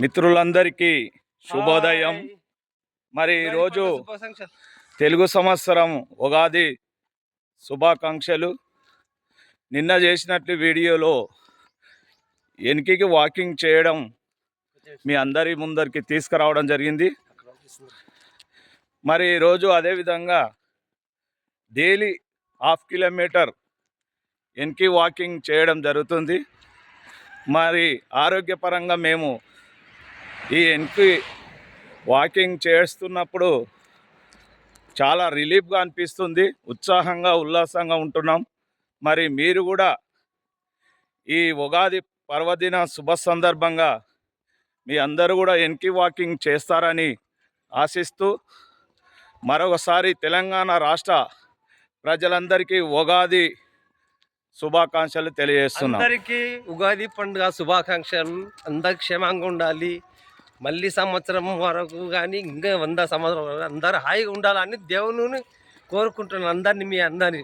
మిత్రులందరికీ శుభోదయం. మరి ఈరోజు తెలుగు సంవత్సరం ఉగాది శుభాకాంక్షలు. నిన్న చేసినట్లు వీడియోలో వెనక్కి వాకింగ్ చేయడం మీ అందరి ముందరికి తీసుకురావడం జరిగింది. మరి ఈరోజు అదేవిధంగా డైలీ 1/2 కిలోమీటర్ వెనక్కి వాకింగ్ చేయడం జరుగుతుంది. మరి ఆరోగ్యపరంగా మేము ఈ వెనక్కి వాకింగ్ చేస్తున్నప్పుడు చాలా రిలీఫ్గా అనిపిస్తుంది, ఉత్సాహంగా ఉల్లాసంగా ఉంటున్నాం. మరి మీరు కూడా ఈ ఉగాది పర్వదిన శుభ సందర్భంగా మీ అందరూ కూడా వెనక్కి వాకింగ్ చేస్తారని ఆశిస్తూ మరొకసారి తెలంగాణ రాష్ట్ర ప్రజలందరికీ ఉగాది శుభాకాంక్షలు తెలియజేస్తున్నాం. అందరికీ ఉగాది పండుగ శుభాకాంక్షలు. అందరు క్షేమంగా ఉండాలి, మళ్ళీ సంవత్సరం వరకు కానీ ఇంకా 100 సంవత్సరం అందరూ హాయిగా ఉండాలని దేవుని కోరుకుంటున్నాను. అందరినీ మీ అందరినీ